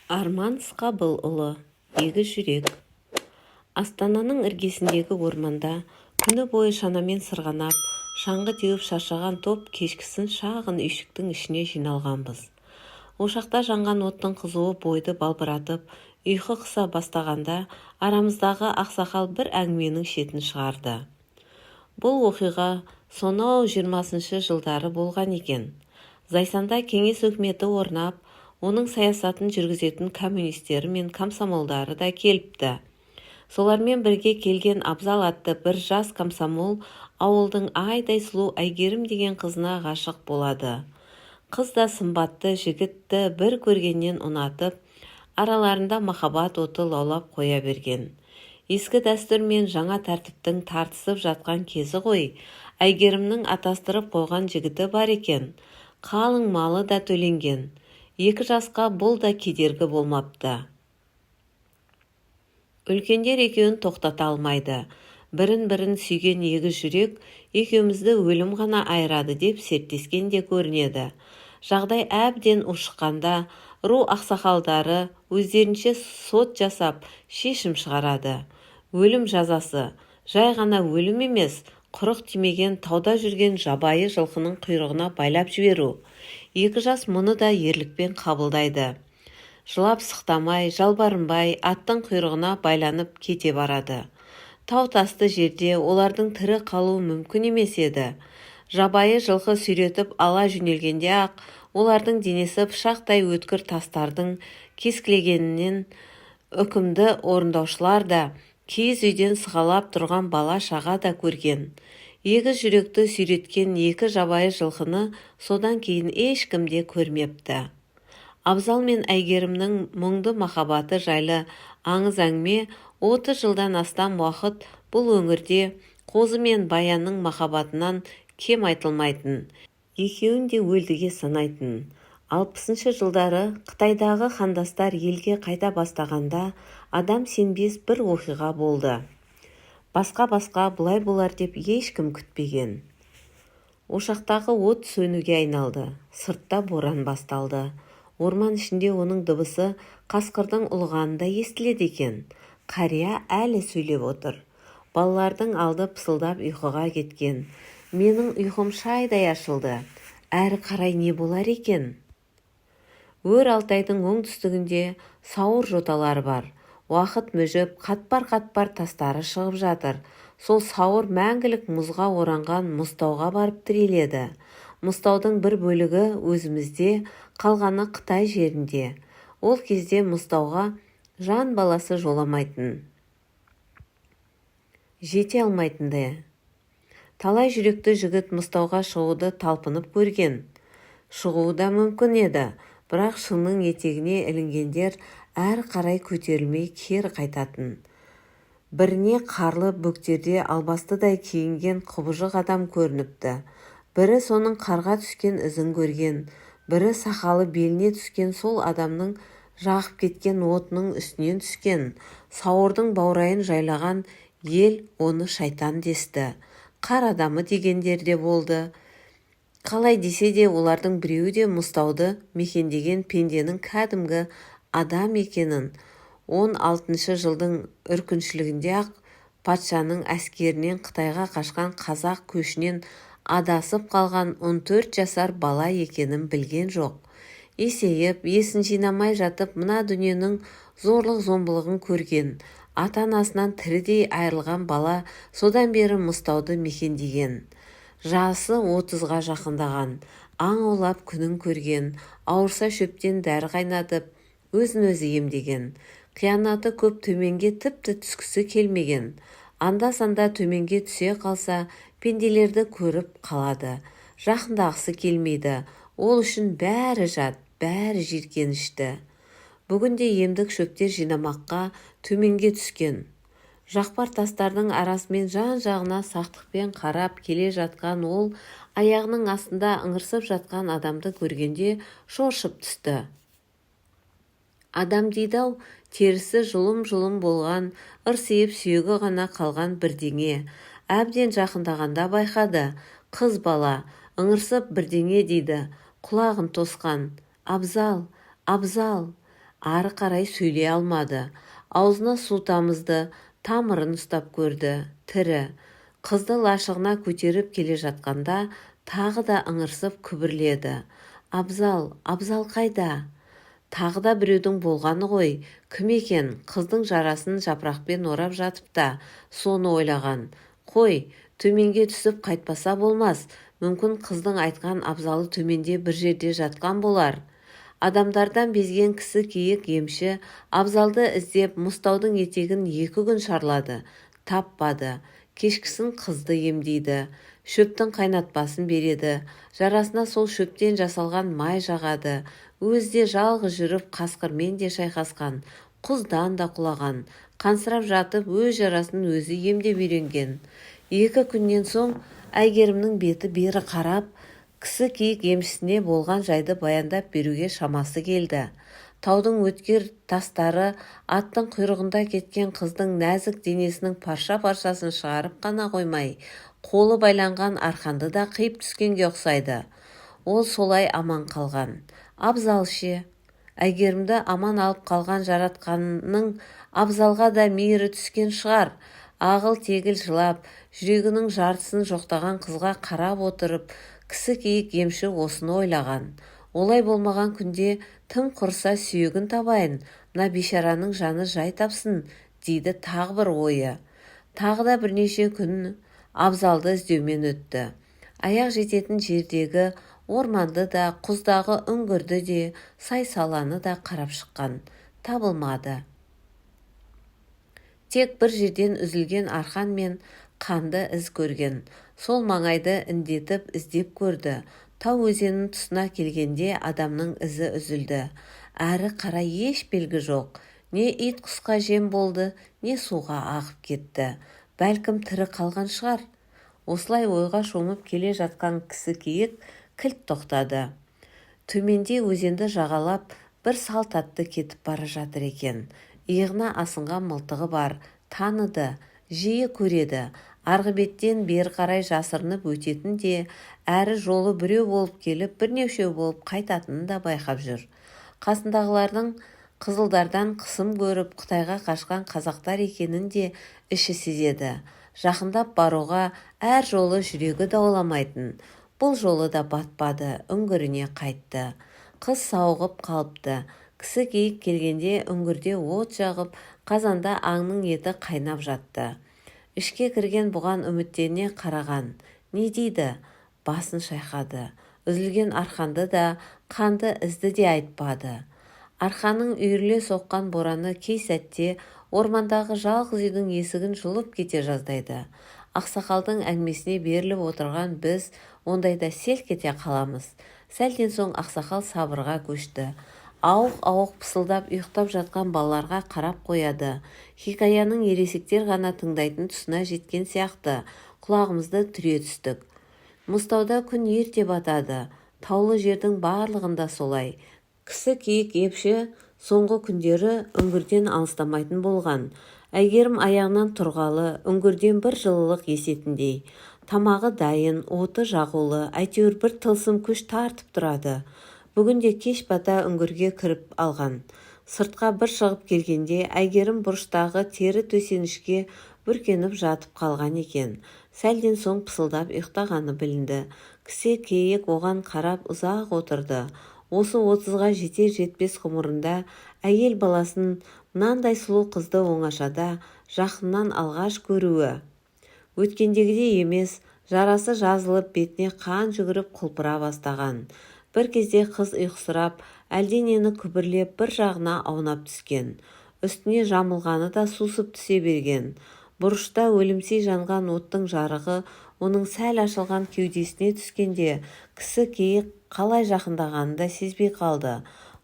Арман Сқабылұлы, Егі жүрек. Астананың іргесіндегі орманда күні бойы шанамен сырғанап, шаңғы теуіп шаршаған топ кешкісін шағын үйшіктің ішіне жиналғанбыз. Ошақта жанған оттың қызуы бойды балбыратып, ұйқы қыса бастағанда арамыздағы ақсақал бір әңгіменің шетін шығарды. Бұл оқиға сонау 20-шы жылдары болған екен. Зайсанда кеңес өкіметі орнап, оның саясатын жүргізетін коммунистері мен комсомолдары да келіпті. Солармен бірге келген Абзал атты бір жас комсомол ауылдың айдай сұлу Әйгерім деген қызына ғашық болады. Қыз да сымбатты жігітті бір көргеннен ұнатып, араларында махаббат оты лаулап қоя берген. Ескі дәстүр мен жаңа тәртіптің тартысып жатқан кезі ғой, Әйгерімнің атастырып қойған жігіті бар екен. Қалың малы да төленген. 2 жасқа бұл да кедергі болмапты. Үлкендер екеуін тоқтата алмайды. Бірін-бірін сүйген егі жүрек екеумізді өлім ғана айырады деп серттескен де көрінеді. Жағдай әбден ушыққанда ру ақсақалдары өздерінше сот жасап шешім шығарады. Өлім жазасы, жай ғана өлім емес, құрық тимеген тауда жүрген жабайы жылқының құйрығына байлап жіберу. 2 жас мұны да ерлікпен қабылдайды. Жылап сықтамай, жалбарынбай аттың құйрығына байланып кете барады. Тау тасты жерде олардың тірі қалу мүмкін емес еді. Жабайы жылқы сүйретіп ала жөнелгенде ақ, олардың денесі пышақтай өткір тастардың кескілегенінен үкімді орындаушылар да, киіз үйден сығалап тұрған бала шаға да көрген. Егі жүректі сүйреткен 2 жабайы жылқыны содан кейін ешкім де көрмепті. Абзал мен Әйгерімнің мұңды махаббаты жайлы аңыз әңгіме 30 жылдан астам уақыт бұл өңірде қозы мен баянның махаббатынан кем айтылмайтын. Екеуін де өлдіге санайтын. 60-шы жылдары Қытайдағы қандастар елге қайта бастағанда адам сенбес бір оқиға болды. Басқа бұлай болар деп ешкім күтпеген. Ошақтағы от сөнуге айналды. Сыртта боран басталды. Орман ішінде оның дыбысы қасқырдың ұлығанында естіледі екен. Қария әлі сөйлеп отыр. Балалардың алды пысылдап ұйқыға кеткен. Менің ұйқым шайдай ашылды. Әрі қарай не болар екен? Өр Алтайдың оңтүстігінде сауыр жоталары бар. Уақыт мүжіп, қатпар-қатпар тастары шығып жатыр. Сол сауыр мәңгілік мұзға оранған мұзтауға барып тіреледі. Мұзтаудың бір бөлігі өзімізде, қалғаны Қытай жерінде. Ол кезде мұзтауға жан баласы жоламайтын. Жете алмайтынды. Талай жүректі жігіт мұзтауға шығуды талпынып көрген. Шығуы да мүмкін еді, бірақ шыңның етегіне ілінгендер әр қарай көтерілмей кері қайтатын. Біріне қарлы бөктерде албастыдай киінген құбыжық адам көрініпті. Бірі соның қарға түскен ізін көрген, бірі сақалы беліне түскен сол адамның жағып кеткен отының үстінен түскен. Сауырдың баурайын жайлаған ел оны шайтан десті. Қар адамы дегендер де болды. Қалай десе де олардың біреуі де мұзтауды мекендеген пенденің кәдімгі адам екенін. 16-шы жылдың үркіншілігінде ақ патшаның әскерінен Қытайға қашқан қазақ көшінен адасып қалған 14 жасар бала екенін білген жоқ. Есейіп, есін жинамай жатып мына дүниенің зорлық-зомбылығын көрген. Ата-анасынан тірідей айырылған бала содан бері мұзтауды мекендеген. Жасы 30-ға жақындаған, аң аулап күнін көрген, ауырса шөптен дәрі қайнатып, өзін-өзі емдеген. Қиянаты көп төменге тіпті түскісі келмеген. Анда-санда төменге түсе қалса, пенделерді көріп қалады. Жақындағысы келмейді. Ол үшін бәрі жат, бәрі жиіркенішті. Бүгінде емдік шөптер жинамаққа төменге түскен. Жақпар тастардың арасымен жан-жағына сақтықпен қарап келе жатқан ол аяғының астында ыңырсып жатқан адамды көргенде шоршып түсті. Адам дейді-ау, терісі жұлым-жұлым болған, ырсиып сүйегі ғана қалған бірдеңе. Әбден жақындағанда байқады. Қыз бала, ыңырсып бірдеңе дейді, құлағын тосқан. Абзал, Абзал. ары қарай сөйлей алмады. Аузына су тамызды, тамырын ұстап көрді. Тірі. Қызды лашығына көтеріп келе жатқанда тағы да ыңырсып күбірледі. Абзал, Абзал қайда? Тағы да біреудің болғаны ғой. Кім екен? Қыздың жарасын жапырақпен орап жатып та соны ойлаған. Қой, төменге түсіп қайтпаса болмас. Мүмкін қыздың айтқан абзалы төменде бір жерде жатқан болар. Адамдардан безген кісі киік емші абзалды іздеп мұзтаудың етегін 2 күн шарлады. Таппады. Кешкісін қызды емдейді. Шөптің қайнатпасын береді. Жарасына сол шөптен жасалған май жағады. Өзде жалғыз жүріп қасқырмен де шайқасқан. Құздан да құлаған. Қансырап жатып өз жарасын өзі емдеп үйренген. 2 күннен соң Әйгерімнің беті бері қарап, кісі киік емшісіне болған жайды баяндап беруге шамасы келді. Таудың өткер тастары аттың құйрығында кеткен қыздың нәзік денесінің парша-паршасын шығарып қана қоймай, қолы байланған арқанды да қиып түскенге ұқсайды. Ол солай аман қалған. Абзал ше? Әйгерімді аман алып қалған жаратқанның абзалға да мейірі түскен шығар. Ағыл-тегіл жылап, жүрегінің жартысын жоқтаған қызға қарап отырып, кісі киік емші осыны ойлаған. Олай болмаған күнде тым құрса сүйегін табайын, мына бейшараның жаны жай тапсын, дейді тағы бір ойы. Тағы да бірнеше күн абзалды іздеумен өтті. Аяқ жететін жердегі орманды да, құздағы үңгірді де, сай-саланы да қарап шыққан. Табылмады. Тек бір жерден үзілген арқан мен қанды із көрген. Сол маңайды індетіп іздеп көрді. Тау өзенінің тұсына келгенде адамның ізі үзілді. Әрі қарай еш белгі жоқ. Не ит құсқа жем болды, не суға ағып кетті. Бәлкім тірі қалған шығар. Осылай ойға шомып келе жатқан кісі киік кілт тоқтады. Төменде өзенді жағалап бір салт атты кетіп бара жатыр екен. Иығына асынған мылтығы бар, таныды, жиі көреді. Арғы беттен бері қарай жасырынып өтетін де, әрі жолы біреу болып келіп, бірнешеу болып қайтатынын да байқап жүр. Қасындағылардың қызылдардан қысым көріп Қытайға қашқан қазақтар екенін де іші сезеді. Жақындап баруға әр жолы жүрегі дауаламайтын. Бұл жолы да батпады, үңгіріне қайтты. Қыз сауығып қалыпты. Кісі киік келгенде үңгірде от жағып, қазанда аңның еті қайнап жатты. Ішке кірген бұған үміттене қараған. Не дейді? Басын шайқады. Үзілген арқанды да, қанды ізді де айтпады. Арқаның үйіріле соққан бораны кей сәтте ормандағы жалғыз үйдің есігін жұлып кете жаздайды. Ақсақалдың әңгімесіне беріліп отырған біз ондайда селк ете қаламыз. Сәлден соң ақсақал сабырға көшті. Ауық-ауық пысылдап ұйықтап жатқан балаларға қарап қояды. Хикаяның ересектер ғана тыңдайтын тұсына жеткен сияқты құлағымызды түре түстік. Мұзтауда күн ерте батады. Таулы жердің барлығында солай. Кісі киік емші соңғы күндері үңгірден алыстамайтын болған. Әйгерім аяғынан тұрғалы, үңгірден бір жылылық есетіндей. Тамағы дайын, оты жағулы, әйтеуір бір тылсым күш тартып тұрады. Бүгінде кеш бата үңгірге кіріп алған. Сыртқа бір шығып келгенде Әйгерім бұрыштағы тері төсенішке бүркеніп жатып қалған екен. Сәлден соң пысылдап ұйықтағаны білінді. Кісі киік оған қарап ұзақ отырды. Осы 30-ға жетер-жетпес ғұмырында әйел баласын мынандай сұлу қызды оңашада жақыннан алғаш көруі. Өткендегідей емес, жарасы жазылып бетіне қан жүгіріп құлпыра бастаған. Бір кезде қыз ұйқысырап, әлденені күбірлеп бір жағына аунап түскен. Үстіне жамылғаны да сусып түсе берген. Бұрышта өлімсей жанған оттың жарығы оның сәл ашылған кеудесіне түскенде кісі киік қалай жақындағанын да сезбей қалды.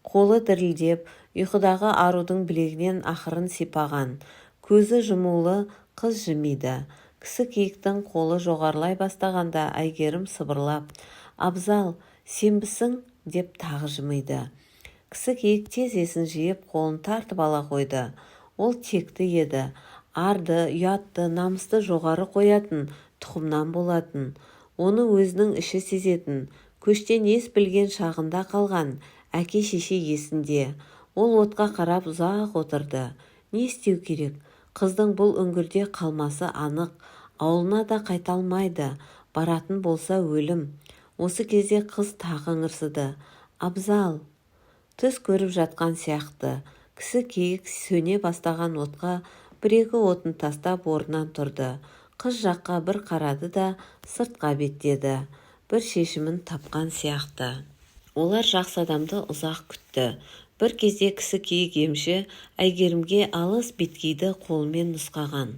Қолы дірілдеп, ұйқыдағы арудың білегінен ақырын сипаған. Көзі жұмулы, қыз жымиды. Кісі киіктің қолы жоғарылай бастағанда Әйгерім сыбырлап, «Абзал, сенбісің?» деп тағы жымиды. Кісі киік тез есін жиып қолын тартып ала қойды. Ол текті еді. Арды, ұятты, намысты жоғары қоятын, тұқымнан болатын. Оны өзінің іші сезетін. Көштен ес білген шағында қалған. Әке-шеше есінде. Ол отқа қарап ұзақ отырды. Не істеу керек? Қыздың бұл үңгірде қалмасы анық. Ауылына да қайта алмайды. Баратын болса өлім. Осы кезде қыз тағы ыңырсыды. Абзал! Түс көріп жатқан сияқты. Кісі киік сөне бастаған отқа бір-екі отын тастап орнынан тұрды. Қыз жаққа бір қарады да сыртқа беттеді. Бір шешімін тапқан сияқты. Олар жақсы адамды ұзақ күтті. Бір кезде кісі киік емші Әйгерімге алыс беткейді қолымен нұсқаған.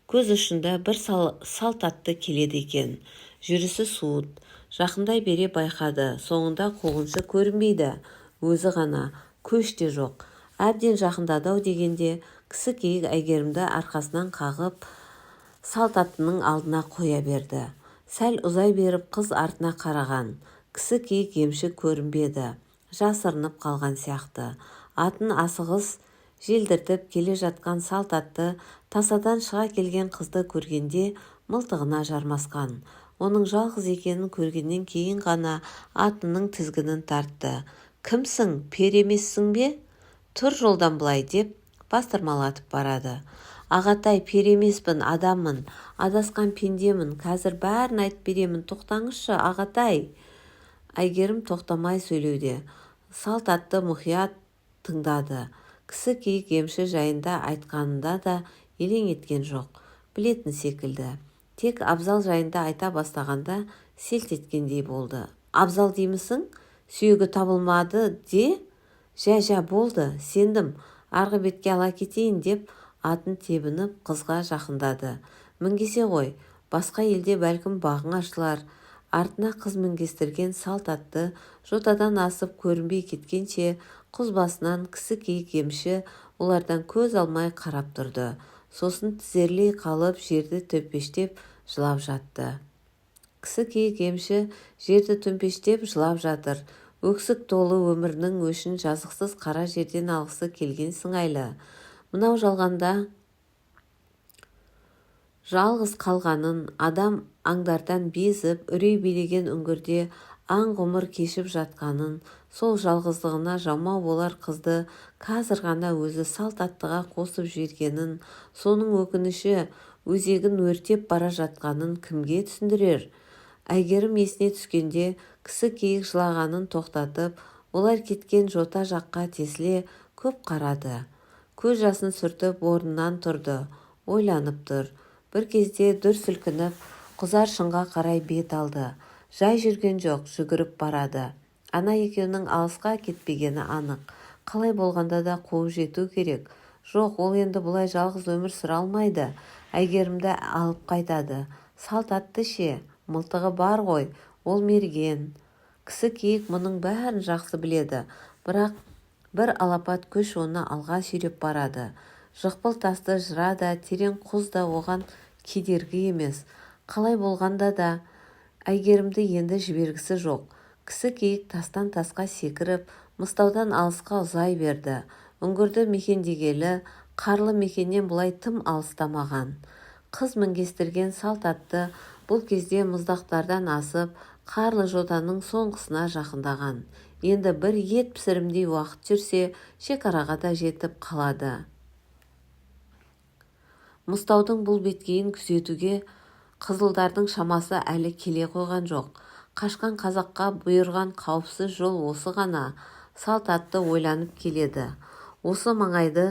Көз ұшында бір салт атты келеді екен. Жүрісі суыт. Жақындай бере байқады. Соңында қуғыншы көрінбейді. Өзі ғана, көш те жоқ. Әбден жақындады-ау дегенде кісі киік Әйгерімді арқасынан қағып салт аттының алдына қоя берді. Сәл ұзай беріп қыз артына қараған. Кісі киік емші көрінбеді. Жасырынып қалған сияқты. Атын асығыс желдіртіп келе жатқан салт атты тасадан шыға келген қызды көргенде мылтығына жармасқан. Оның жалғыз екенін көргеннен кейін ғана атының тізгінін тартты. Кімсің, пер емессің бе? Тұр жолдан былай деп бастырмалатып барады. Ағатай, пер емеспін, адаммын, адасқан пендемін, қазір бәрін айтып беремін, тоқтаңызшы, ағатай. Әйгерім тоқтамай сөйлеуде. Салт атты мұқият тыңдады. Кісі киік емші жайында айтқанында да елең еткен жоқ. Білетін секілді. Тек Абзал жайында айта бастағанда селт еткендей болды. Абзал деймісің? Сүйегі табылмады де? Жә болды, сендім. Арғы бетке ала кетейін деп атын тебініп қызға жақындады. Мінгесе ғой, басқа елде бәлкім бағың ашылар. Артына қыз мінгестірген салт атты жотадан асып көрінбей кеткенше құз басынан кісі киік емші олардан көз алмай қарап тұрды. Сосын тізерлей қалып жерді төмпештеп жылап жатты. Кісі киік емші жерді төмпештеп жылап жатыр. Өксік толы өмірінің өшін жазықсыз қара жерден алғысы келген сыңайлы. Мынау жалғанда жалғыз қалғанын, адам аңдардан безіп, үрей билеген үңгірде аң ғұмыр кешіп жатқанын, сол жалғыздығына жаумау болар қызды қазір ғана өзі салт аттыға қосып жібергенін, соның өкініші өзегін өртеп бара жатқанын кімге түсіндірер? Әйгерім есіне түскенде кісі киік жылағанын тоқтатып, олар кеткен жота жаққа тесіле көп қарады. Көз жасын сүртіп орнынан тұрды, ойланып тұр. Бір кезде дүр сілкініп, құзар шыңға қарай бет алды. Жай жүрген жоқ, жүгіріп барады. Ана екеуінің алысқа кетпегені анық. Қалай болғанда да қуып жету керек. Жоқ, ол енді бұлай жалғыз өмір сүре алмайды. Әйгерімді алып қайтады. Салт атты ше, мылтығы бар ғой, ол мерген. Кісі киік мұның бәрін жақсы біледі, бірақ бір алапат күш оны алға сүйреп барады. Жықпыл тасты жыра да, терең құз да оған кедергі емес. Қалай болғанда да Әйгерімді енді жібергісі жоқ. Кісі киік тастан тасқа секіріп, мыстаудан алысқа ұзай берді. Үңгірді мекендегелі, қарлы мекеннен бұлай тым алыстамаған. Қыз мінгестірген салт атты бұл кезде мұздақтардан асып, қарлы жотаның соңғысына жақындаған. Енді бір ет пісірімдей уақыт жүрсе, шекараға да жетіп қалады. Мұстаудың бұл беткейін күзетуге қызылдардың шамасы әлі келе қойған жоқ. Қашқан қазаққа бұйырған қауіпсіз жол осы ғана. Салт атты ойланып келеді. Осы маңайды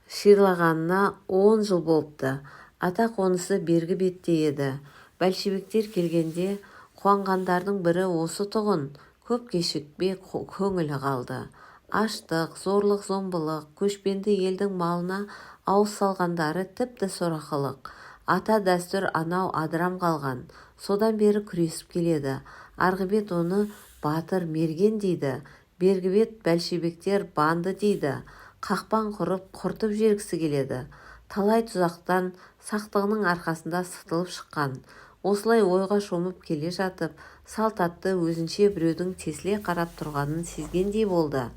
шиырлағанына 10 жыл болыпты. Ата қонысы бергі бетте еді. Большевиктер келгенде қуанғандардың бірі осы тұғын. Көп кешікпей көңілі қалды. Аштық, зорлық, зомбылық, көшпенді елдің малына ауыз салғандары тіпті сорақылық. Ата дәстүр анау адырам қалған. Содан бері күресіп келеді. Арғы бет оны батыр, мерген дейді. Бергі бет большевиктер банды дейді. Қақпан құрып, құртып жергісі келеді. Талай тұзақтан сақтығының арқасында сытылып шыққан. Осылай ойға шомып келе жатып, салт атты өзінше біреудің тесіле қарап тұрғанын сезгендей болды.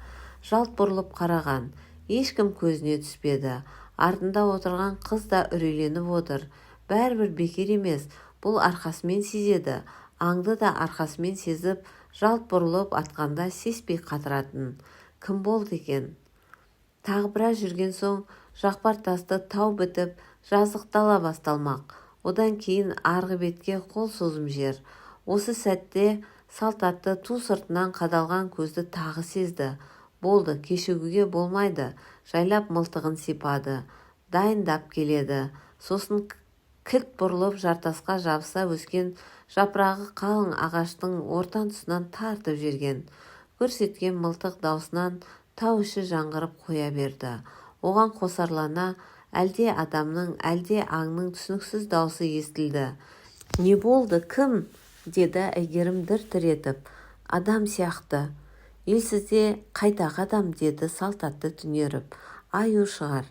Жалт бұрылып қараған. Ешкім көзіне түспеді. Артында отырған қыз да үрейленіп отыр. Бәрібір бекер емес, бұл арқасымен сезеді. Аңды да арқасымен сезіп, жалт бұрылып атқанда сеспей қатыратын. Кім болды екен? Тағы біраз жүрген соң жақпар тасты тау бітіп жазық дала басталмақ. Одан кейін арғы бетке қол созым жер. Осы сәтте салт атты ту сыртынан қадалған көзді тағы сезді. Болды, кешігуге болмайды. Жайлап мылтығын сипады. Дайындап келеді. Сосын кілт бұрылып жартасқа жабыса өскен жапырағы қалың ағаштың ортан тұсынан тартып жерген. Көрсеткен мылтық даусынан тау іші жаңғырып қоя берді. Оған қосарлана әлде адамның, әлде аңның түсініксіз даусы естілді. «Не болды, кім?» деді әйгерім дір-дір етіп. «Адам сияқты». «Елсізде қайдағы адам?» деді салт атты түнеріп. «Аю шығар».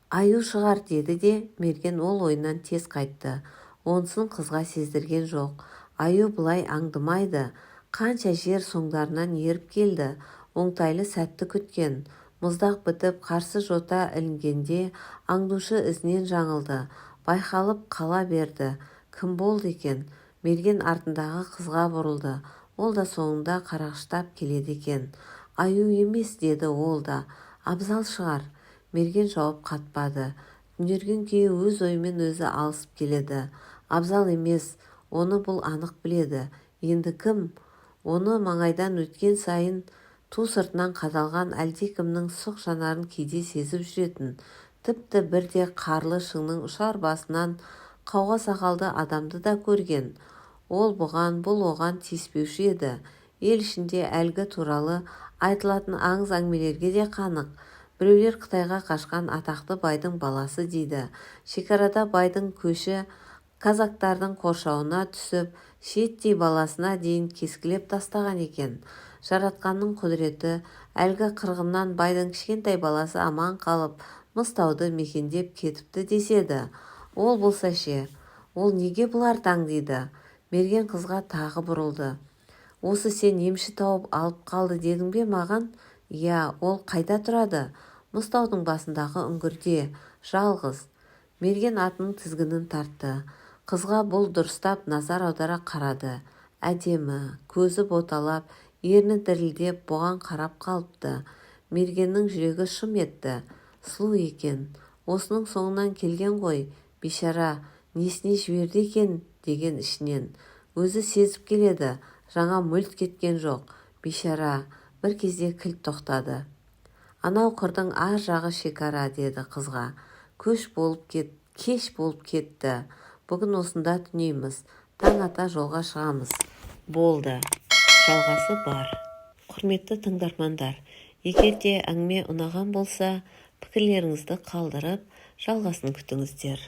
«Аю шығар» деді де мерген ол ойынан тез қайтты. Онысын қызға сездірген жоқ. Аю бұлай аңдымайды. Қанша жер соңдарынан еріп келді. Оңтайлы сәтті күткен. Мұздақ бітіп қарсы жота ілінгенде аңдушы ізінен жаңылды. Байқалып қала берді. Кім болды екен? Мерген артындағы қызға бұрылды. Ол да соңында қарағыштап келеді екен. «Аю емес» деді ол да. «Абзал шығар». Мерген жауап қатпады. Түнерген күйі өз ойымен өзі алысып келеді. Абзал емес, оны бұл анық біледі. Енді кім? Оны маңайдан өткен сайын ту сыртынан қадалған әлдекімнің сұқ жанарын кейде сезіп жүретін. Тіпті бірде қарлы шыңның ұшар басынан қауға сақалды адамды да көрген. Ол бұған, бұл оған тиіспеуші еді. Ел ішінде әлгі туралы айтылатын аңыз әңгімелерге де қанық. Біреулер Қытайға қашқан атақты байдың баласы дейді. Шекарада байдың көші казактардың қоршауына түсіп, шеттей баласына дейін кескілеп тастаған екен. Жаратқанның құдіреті, әлгі қырғыннан байдың кішкентай баласы аман қалып, Мыстауды мекендеп кетіпті деседі. Ол болса ше, ол неге бұлар таңдайды? Мерген қызға тағы бұрылды. «Осы сен емші тауып алып қалды дедің бе маған?» «Иә, ол қайда тұрады?» «Мыстаудың басындағы үңгірде, жалғыз». Мерген атының тізгінін тартты. Қызға бұл дұрыстап назар аудара қарады. Әдемі, көзі боталап, ерні дірілдеп бұған қарап қалыпты. Мергеннің жүрегі шым етті. Сұлу екен. Осының соңынан келген ғой, бейшара, несіне жіберді екен деген ішінен. Өзі сезіп келеді. Жаңа мүлт кеткен жоқ. Бейшара, бір кезде кілт тоқтады. «Анау қырдың ар жағы шекара» деді қызға. Кеш болып кетті. Бүгін осында түнейміз. Таң ата жолға шығамыз. Болды. Жалғасы бар. Құрметті тыңдармандар, егер де әңгіме ұнаған болса, пікірлеріңізді қалдырып, жалғасын күтіңіздер.